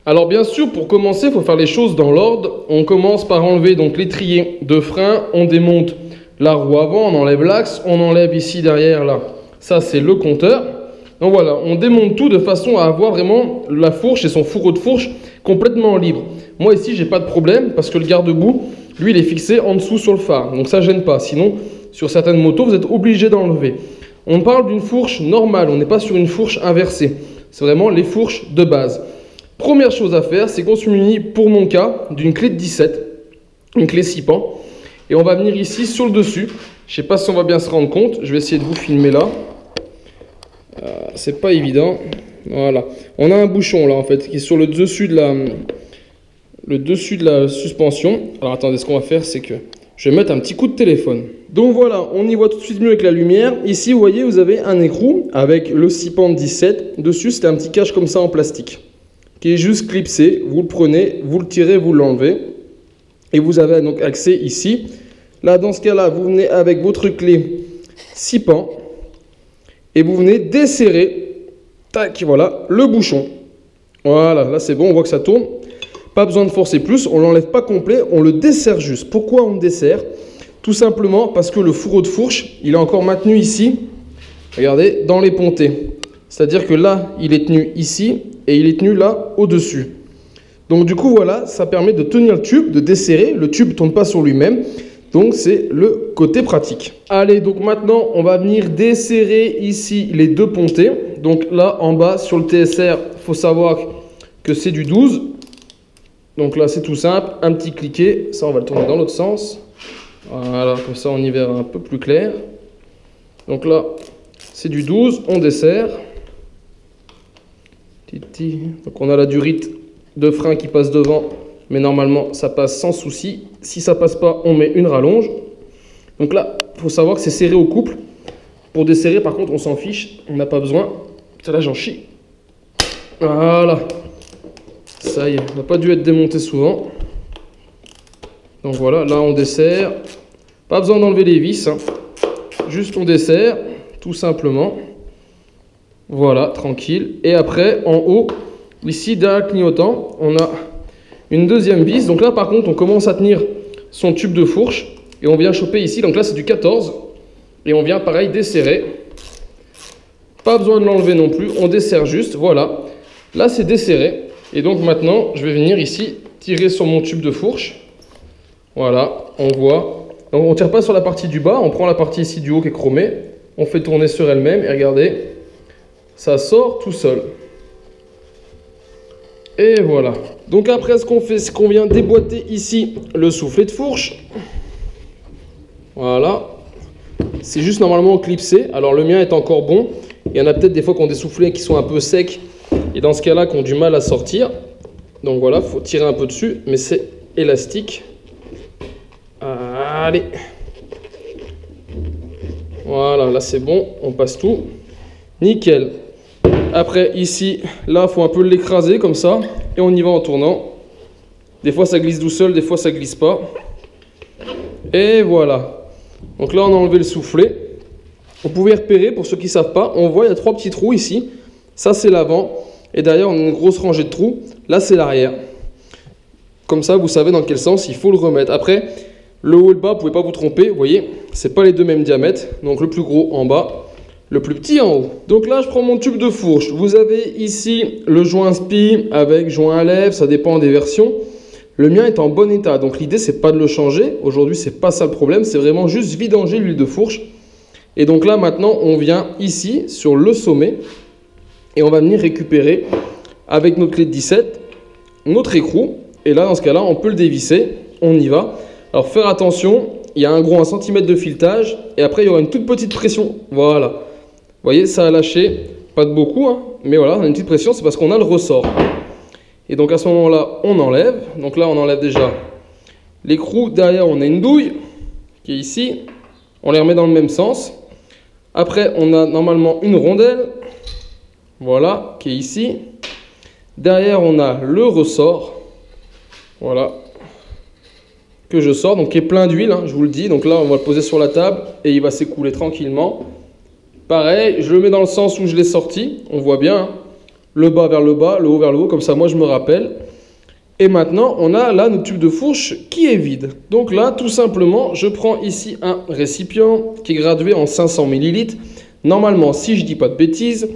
Alors bien sûr, pour commencer, il faut faire les choses dans l'ordre. On commence par enlever donc l'étrier de frein, on démonte la roue avant, on enlève l'axe, on enlève ici derrière là. Ça c'est le compteur. Donc voilà, on démonte tout de façon à avoir vraiment la fourche et son fourreau de fourche complètement libre. Moi ici, j'ai pas de problème parce que le garde-boue, lui, il est fixé en dessous sur le phare. Donc ça gêne pas. Sinon, sur certaines motos, vous êtes obligé d'enlever. On parle d'une fourche normale, on n'est pas sur une fourche inversée. C'est vraiment les fourches de base. Première chose à faire, c'est qu'on se munit, pour mon cas, d'une clé de 17, une clé 6 pans. Et on va venir ici sur le dessus. Je sais pas si on va bien se rendre compte. Je vais essayer de vous filmer là. C'est pas évident. Voilà. On a un bouchon là en fait qui est sur le dessus de la suspension. Alors attendez, ce qu'on va faire, c'est que je vais mettre un petit coup de téléphone. Donc voilà, on y voit tout de suite mieux avec la lumière. Ici, vous voyez, vous avez un écrou avec le 6 pans de 17. Dessus, c'est un petit cache comme ça en plastique qui est juste clipsé. Vous le prenez, vous le tirez, vous l'enlevez. Et vous avez donc accès ici. Là, dans ce cas-là, vous venez avec votre clé 6 pans. Et vous venez desserrer, tac, voilà, le bouchon. Voilà, là c'est bon, on voit que ça tourne. Pas besoin de forcer plus, on ne l'enlève pas complet, on le desserre juste. Pourquoi on le desserre? Tout simplement parce que le fourreau de fourche, il est encore maintenu ici, regardez, dans les pontées. C'est-à-dire que là, il est tenu ici et il est tenu là, au-dessus. Donc du coup, voilà, ça permet de tenir le tube, de desserrer. Le tube ne tourne pas sur lui-même. Donc c'est le côté pratique. Allez, donc maintenant on va venir desserrer ici les deux pontées. Donc là en bas sur le TSR, il faut savoir que c'est du 12. Donc là c'est tout simple, un petit cliquet, ça on va le tourner dans l'autre sens. Voilà, comme ça on y verra un peu plus clair. Donc là c'est du 12, on dessert. Donc on a la durite de frein qui passe devant. Mais normalement, ça passe sans souci. Si ça passe pas, on met une rallonge. Donc là, il faut savoir que c'est serré au couple. Pour desserrer, par contre, on s'en fiche. On n'a pas besoin. Ça là, j'en chie. Voilà. Ça y est, on n'a pas dû être démonté souvent. Donc voilà, là, on dessert. Pas besoin d'enlever les vis. Hein. Juste, on dessert, tout simplement. Voilà, tranquille. Et après, en haut, ici, derrière le clignotant, on a une deuxième vis. Donc là, par contre, on commence à tenir son tube de fourche. Et on vient choper ici. Donc là, c'est du 14. Et on vient, pareil, desserrer. Pas besoin de l'enlever non plus. On desserre juste. Voilà. Là, c'est desserré. Et donc maintenant, je vais venir ici tirer sur mon tube de fourche. Voilà. On voit. Donc, on ne tire pas sur la partie du bas. On prend la partie ici du haut qui est chromée. On fait tourner sur elle-même. Et regardez, ça sort tout seul. Et voilà. Donc après, ce qu'on fait, c'est qu'on vient déboîter ici le soufflet de fourche. Voilà. C'est juste normalement clipsé. Alors le mien est encore bon. Il y en a peut-être des fois qui ont des soufflets qui sont un peu secs. Et dans ce cas-là, qui ont du mal à sortir. Donc voilà, il faut tirer un peu dessus. Mais c'est élastique. Allez. Voilà, là c'est bon. On passe tout. Nickel. Après, ici, là, il faut un peu l'écraser comme ça. Et on y va en tournant. Des fois, ça glisse tout seul, des fois, ça glisse pas. Et voilà. Donc là, on a enlevé le soufflet. Vous pouvez repérer, pour ceux qui ne savent pas, on voit, il y a 3 petits trous ici. Ça, c'est l'avant. Et derrière, on a une grosse rangée de trous. Là, c'est l'arrière. Comme ça, vous savez dans quel sens il faut le remettre. Après, le haut et le bas, vous ne pouvez pas vous tromper. Vous voyez, ce n'est pas les deux mêmes diamètres. Donc, le plus gros en bas. Le plus petit en haut. Donc là, je prends mon tube de fourche. Vous avez ici le joint spi avec joint à lèvres, ça dépend des versions. Le mien est en bon état, donc l'idée, c'est pas de le changer. Aujourd'hui, c'est pas ça le problème, c'est vraiment juste vidanger l'huile de fourche. Et donc là, maintenant, on vient ici, sur le sommet, et on va venir récupérer, avec notre clé de 17, notre écrou. Et là, dans ce cas-là, on peut le dévisser. On y va. Alors, faire attention, il y a un gros 1 cm de filetage, et après, il y aura une toute petite pression. Voilà. Vous voyez, ça a lâché, pas de beaucoup, hein, mais voilà, on a une petite pression, c'est parce qu'on a le ressort. Et donc à ce moment-là, on enlève. Donc là, on enlève déjà l'écrou. Derrière, on a une douille qui est ici. On les remet dans le même sens. Après, on a normalement une rondelle, voilà, qui est ici. Derrière, on a le ressort, voilà, que je sors, donc qui est plein d'huile, hein, je vous le dis. Donc là, on va le poser sur la table et il va s'écouler tranquillement. Pareil, je le mets dans le sens où je l'ai sorti, on voit bien, hein, le bas vers le bas, le haut vers le haut, comme ça moi je me rappelle. Et maintenant, on a là notre tube de fourche qui est vide. Donc là, tout simplement, je prends ici un récipient qui est gradué en 500 ml. Normalement, si je ne dis pas de bêtises,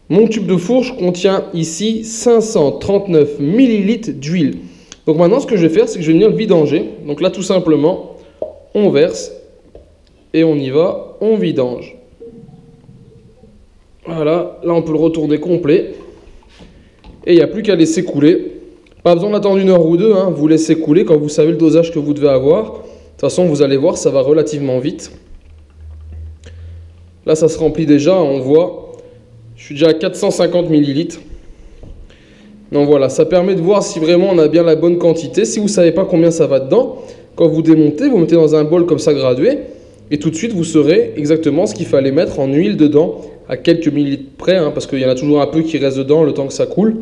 mon tube de fourche contient ici 539 ml d'huile. Donc maintenant, ce que je vais faire, c'est que je vais venir le vidanger. Donc là, tout simplement, on verse et on y va, on vidange. Voilà, là on peut le retourner complet. Et il n'y a plus qu'à laisser couler. Pas besoin d'attendre 1 heure ou 2, hein. Vous laissez couler quand vous savez le dosage que vous devez avoir. De toute façon, vous allez voir, ça va relativement vite. Là, ça se remplit déjà, on voit. Je suis déjà à 450 ml. Donc voilà, ça permet de voir si vraiment on a bien la bonne quantité. Si vous ne savez pas combien ça va dedans, quand vous démontez, vous mettez dans un bol comme ça gradué. Et tout de suite, vous saurez exactement ce qu'il fallait mettre en huile dedans, à quelques millilitres près, hein, parce qu'il y en a toujours un peu qui reste dedans le temps que ça coule.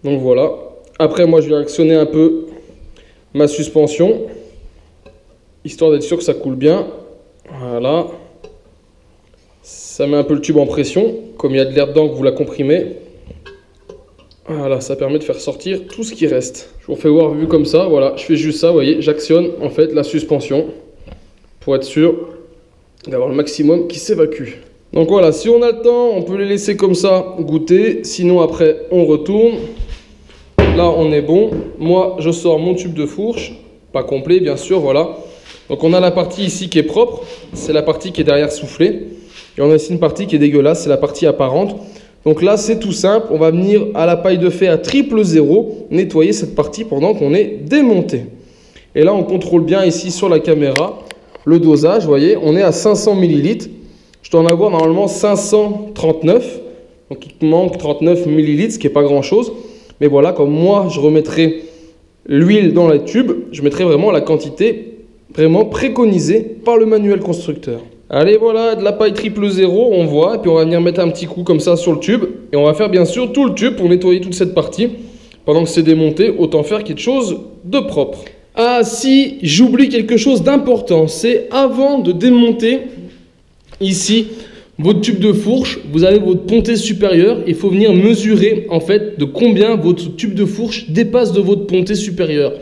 Donc voilà. Après, moi, je vais actionner un peu ma suspension, histoire d'être sûr que ça coule bien. Voilà. Ça met un peu le tube en pression. Comme il y a de l'air dedans, que vous la comprimez. Voilà, ça permet de faire sortir tout ce qui reste. Je vous fais voir vu comme ça. Voilà, je fais juste ça, vous voyez. J'actionne en fait la suspension pour être sûr d'avoir le maximum qui s'évacue. Donc voilà, si on a le temps, on peut les laisser comme ça goûter. Sinon, après, on retourne. Là, on est bon. Moi, je sors mon tube de fourche. Pas complet, bien sûr, voilà. Donc, on a la partie ici qui est propre. C'est la partie qui est derrière soufflée. Et on a ici une partie qui est dégueulasse. C'est la partie apparente. Donc là, c'est tout simple. On va venir à la paille de fer à 000 nettoyer cette partie pendant qu'on est démonté. Et là, on contrôle bien ici sur la caméra le dosage. Vous voyez, on est à 500 ml. Je dois en avoir normalement 539. Donc, il manque 39 ml, ce qui n'est pas grand-chose. Mais voilà, comme moi, je remettrai l'huile dans les tubes, je mettrai vraiment la quantité vraiment préconisée par le manuel constructeur. Allez, voilà, de la paille 000, on voit. Et puis, on va venir mettre un petit coup comme ça sur le tube. Et on va faire bien sûr tout le tube pour nettoyer toute cette partie. Pendant que c'est démonté, autant faire quelque chose de propre. Ah si, j'oublie quelque chose d'important. C'est avant de démonter ici votre tube de fourche, vous avez votre pontée supérieure. Il faut venir mesurer en fait de combien votre tube de fourche dépasse de votre pontée supérieure,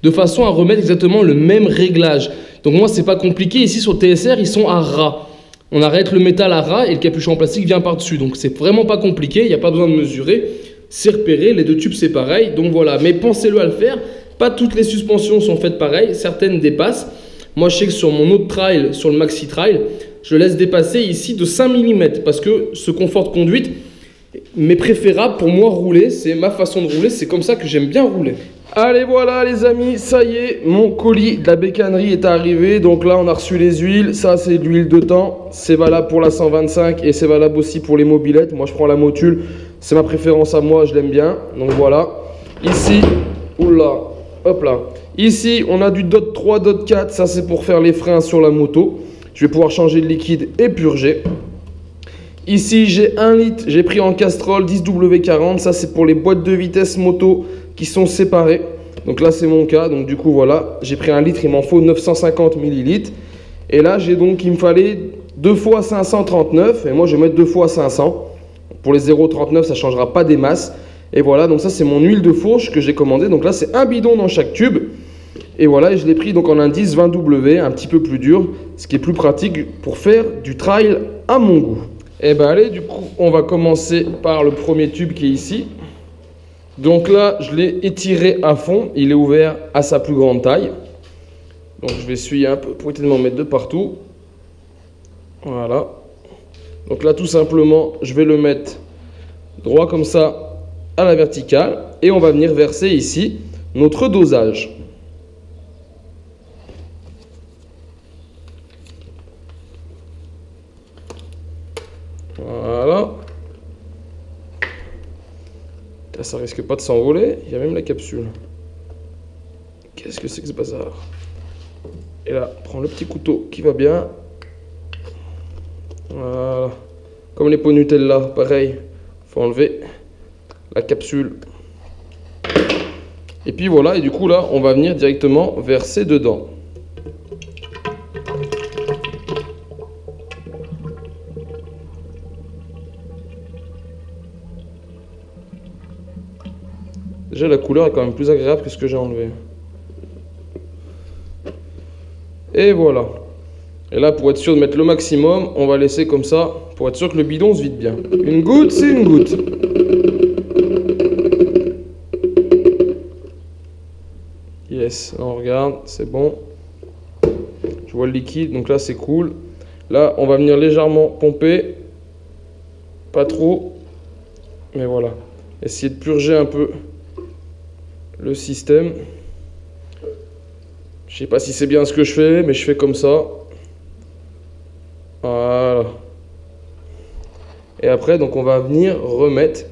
de façon à remettre exactement le même réglage. Donc moi, c'est pas compliqué. Ici sur le TSR, ils sont à ras. On arrête le métal à ras et le capuchon en plastique vient par-dessus. Donc c'est vraiment pas compliqué. Il n'y a pas besoin de mesurer. C'est repéré. Les deux tubes, c'est pareil. Donc voilà. Mais pensez-le à le faire. Pas toutes les suspensions sont faites pareil. Certaines dépassent. Moi, je sais que sur mon autre trail, sur le Maxi Trail, je laisse dépasser ici de 5 mm parce que ce confort de conduite m'est préférable pour moi rouler. C'est ma façon de rouler. C'est comme ça que j'aime bien rouler. Allez, voilà les amis, ça y est, mon colis de la bécannerie est arrivé. Donc là, on a reçu les huiles. Ça, c'est de l'huile de temps. C'est valable pour la 125 et c'est valable aussi pour les mobylettes. Moi, je prends la Motul. C'est ma préférence à moi, je l'aime bien. Donc voilà. Ici, oula, hop là. Ici, on a du DOT 3, DOT 4. Ça, c'est pour faire les freins sur la moto. Je vais pouvoir changer le liquide et purger. Ici, j'ai 1 litre. J'ai pris en Castrol 10W40. Ça, c'est pour les boîtes de vitesse moto qui sont séparées. Donc là, c'est mon cas. Donc du coup, voilà. J'ai pris 1 litre. Il m'en faut 950 ml. Et là, j'ai donc, il me fallait 2 fois 539. Et moi, je vais mettre 2 fois 500. Pour les 0,39, ça ne changera pas des masses. Et voilà. Donc ça, c'est mon huile de fourche que j'ai commandée. Donc là, c'est un bidon dans chaque tube. Et voilà, et je l'ai pris donc en indice 20W, un petit peu plus dur, ce qui est plus pratique pour faire du trail à mon goût. Et ben allez, du coup, on va commencer par le premier tube qui est ici. Donc là, je l'ai étiré à fond, il est ouvert à sa plus grande taille. Donc je vais essuyer un peu pour éviter de m'en mettre de partout. Voilà. Donc là, tout simplement, je vais le mettre droit comme ça à la verticale. Et on va venir verser ici notre dosage. Voilà. Là, ça risque pas de s'envoler. Il y a même la capsule. Qu'est-ce que c'est que ce bazar? Et là, prends le petit couteau qui va bien. Voilà. Comme les pots Nutella, pareil. Faut enlever la capsule. Et puis voilà. Et du coup, là, on va venir directement verser dedans. Déjà la couleur est quand même plus agréable que ce que j'ai enlevé. Et voilà. Et là, pour être sûr de mettre le maximum, on va laisser comme ça, pour être sûr que le bidon se vide bien. Une goutte, c'est une goutte. Yes, là on regarde, c'est bon. Je vois le liquide, donc là c'est cool. Là, on va venir légèrement pomper. Pas trop. Mais voilà. Essayer de purger un peu le système. Je sais pas si c'est bien ce que je fais, mais je fais comme ça. Voilà. Et après, donc on va venir remettre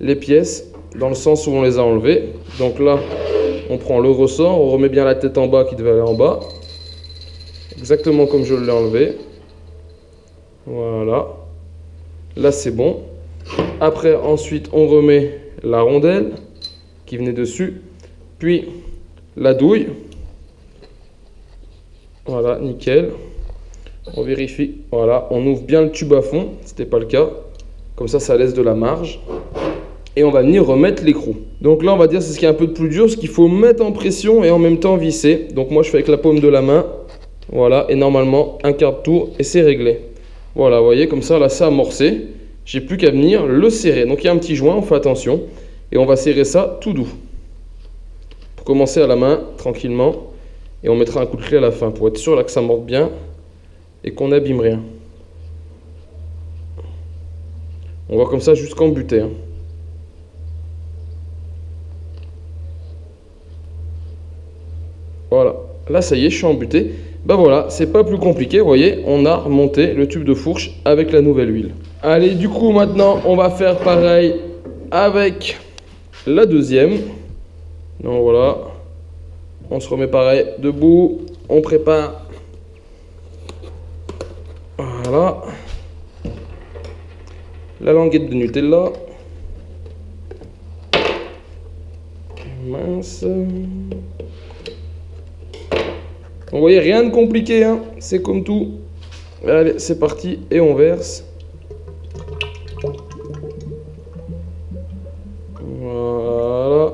les pièces dans le sens où on les a enlevées. Donc là, on prend le ressort, on remet bien la tête en bas qui devait aller en bas. Exactement comme je l'ai enlevé. Voilà. Là, c'est bon. Après, ensuite, on remet la rondelle qui venait dessus. Puis, la douille. Voilà, nickel. On vérifie. Voilà, on ouvre bien le tube à fond. C'était pas le cas. Comme ça laisse de la marge. Et on va venir remettre l'écrou. Donc là, on va dire c'est ce qui est un peu de plus dur, ce qu'il faut mettre en pression et en même temps visser. Donc moi, je fais avec la paume de la main. Voilà, et normalement, un quart de tour et c'est réglé. Voilà, vous voyez, comme ça, là, c'est amorcé. J'ai plus qu'à venir le serrer. Donc il y a un petit joint, on fait attention. Et on va serrer ça tout doux. Pour commencer à la main, tranquillement. Et on mettra un coup de clé à la fin pour être sûr là que ça morde bien et qu'on n'abîme rien. On va comme ça jusqu'en buter. Hein. Voilà. Là, ça y est, je suis embuté. Ben voilà, c'est pas plus compliqué, vous voyez, on a remonté le tube de fourche avec la nouvelle huile. Allez, du coup, maintenant, on va faire pareil avec la deuxième. Donc voilà, on se remet pareil debout, on prépare. Voilà. La languette de Nutella. Mince. Vous voyez, rien de compliqué, hein. C'est comme tout. Allez, c'est parti et on verse. Voilà.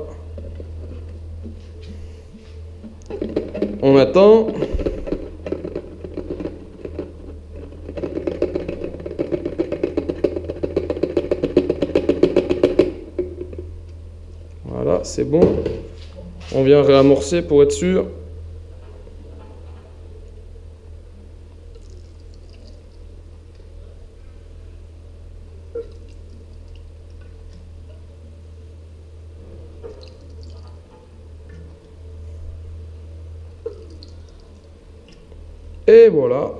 On attend. Voilà, c'est bon. On vient réamorcer pour être sûr. Et voilà.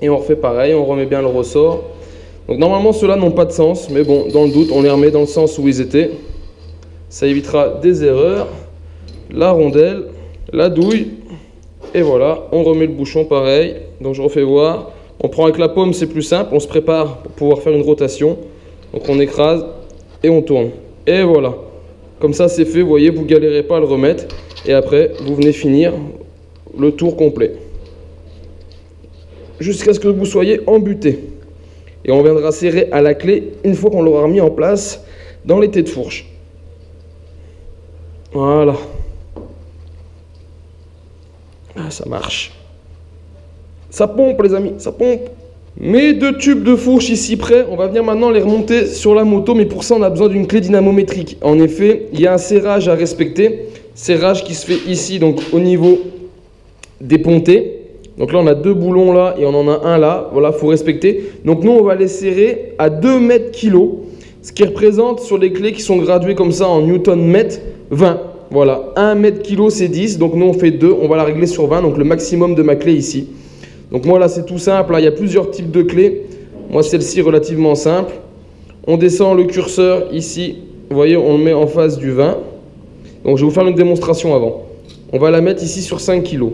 Et on refait pareil, on remet bien le ressort. Donc normalement ceux-là n'ont pas de sens, mais bon, dans le doute, on les remet dans le sens où ils étaient. Ça évitera des erreurs. La rondelle, la douille. Et voilà, on remet le bouchon pareil. Donc je refais voir. On prend avec la paume, c'est plus simple. On se prépare pour pouvoir faire une rotation. Donc on écrase et on tourne. Et voilà. Comme ça c'est fait, vous voyez, vous galérez pas à le remettre. Et après, vous venez finir le tour complet. Jusqu'à ce que vous soyez embuté. Et on viendra serrer à la clé une fois qu'on l'aura remis en place dans les têtes de fourche. Voilà. Ah, ça marche. Ça pompe les amis, ça pompe. Mes deux tubes de fourche ici prêts, on va venir maintenant les remonter sur la moto, mais pour ça on a besoin d'une clé dynamométrique. En effet, il y a un serrage à respecter. Serrage qui se fait ici, donc au niveau des pontées. Donc là, on a deux boulons là et on en a un là. Voilà, il faut respecter. Donc nous, on va les serrer à 2 mètres kilo, ce qui représente sur les clés qui sont graduées comme ça en newton mètre, 20. Voilà, 1 mètre kilo, c'est 10. Donc nous, on fait 2. On va la régler sur 20, donc le maximum de ma clé ici. Donc moi, là, c'est tout simple. Là, il y a plusieurs types de clés. Moi, celle-ci, relativement simple. On descend le curseur ici. Vous voyez, on le met en face du 20. Donc je vais vous faire une démonstration avant. On va la mettre ici sur 5 kg.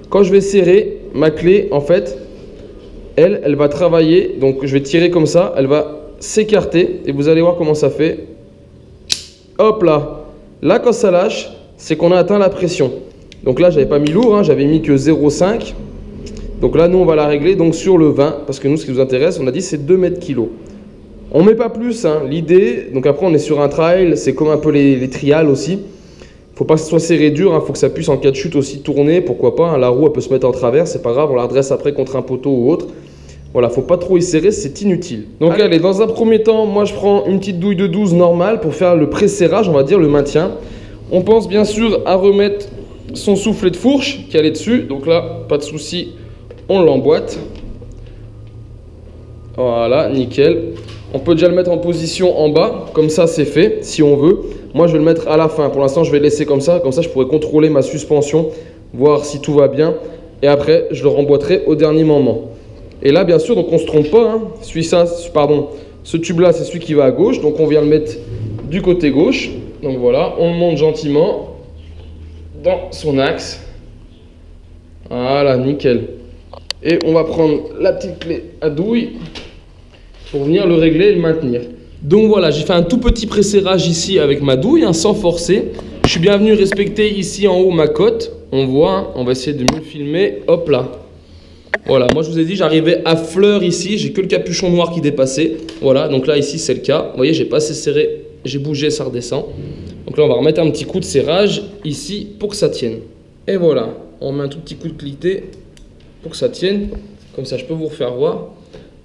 Quand je vais serrer ma clé, en fait, elle va travailler. Donc je vais tirer comme ça, elle va s'écarter et vous allez voir comment ça fait. Hop là. Là, quand ça lâche, c'est qu'on a atteint la pression. Donc là, j'avais pas mis lourd, hein, j'avais mis que 0,5. Donc là, nous, on va la régler donc sur le 20. Parce que nous, ce qui nous intéresse, on a dit, c'est 2 mètres kilo. On met pas plus, hein. L'idée, donc après on est sur un trail, c'est comme un peu les trials aussi. Faut pas que ce soit serré dur, hein. Faut que ça puisse en cas de chute aussi tourner, pourquoi pas, hein. La roue elle peut se mettre en travers, c'est pas grave, on la redresse après contre un poteau ou autre. Voilà, faut pas trop y serrer, c'est inutile. Donc allez, dans un premier temps, moi je prends une petite douille de 12 normale pour faire le pré-serrage, on va dire le maintien. On pense bien sûr à remettre son soufflet de fourche qui allait dessus, donc là, pas de souci, on l'emboîte. Voilà, nickel. On peut déjà le mettre en position en bas, comme ça c'est fait, si on veut. Moi je vais le mettre à la fin, pour l'instant je vais le laisser comme ça je pourrai contrôler ma suspension, voir si tout va bien. Et après je le remboîterai au dernier moment. Et là bien sûr, donc on se trompe pas, hein. Ce tube là c'est celui qui va à gauche, donc on vient le mettre du côté gauche. Donc voilà, on le monte gentiment dans son axe. Voilà, nickel. Et on va prendre la petite clé à douille pour venir le régler et le maintenir. Donc voilà, j'ai fait un tout petit pré-serrage ici avec ma douille, hein, sans forcer. Je suis bien venu respecter ici en haut ma cote. On voit, hein, on va essayer de mieux filmer. Hop là. Voilà, moi je vous ai dit, j'arrivais à fleur ici. J'ai que le capuchon noir qui dépassait. Voilà, donc là ici c'est le cas. Vous voyez, j'ai pas assez serré, j'ai bougé, ça redescend. Donc là on va remettre un petit coup de serrage ici pour que ça tienne. Et voilà, on met un tout petit coup de cliqueté pour que ça tienne. Comme ça je peux vous refaire voir.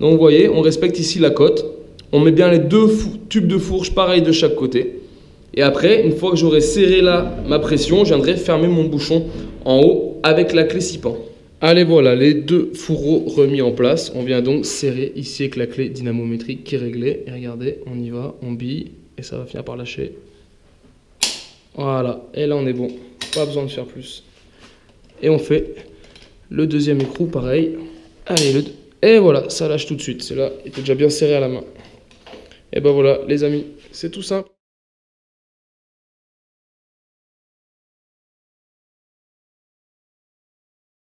Donc vous voyez, on respecte ici la cote. On met bien les deux tubes de fourche pareil de chaque côté. Et après, une fois que j'aurai serré là ma pression, je viendrai fermer mon bouchon en haut avec la clé 6 pans. Allez voilà, les deux fourreaux remis en place. On vient donc serrer ici avec la clé dynamométrique qui est réglée. Et regardez, on y va, on bille et ça va finir par lâcher. Voilà, et là on est bon. Pas besoin de faire plus. Et on fait le deuxième écrou pareil. Allez, et voilà, ça lâche tout de suite. C'est là, il était déjà bien serré à la main. Et ben voilà, les amis, c'est tout simple.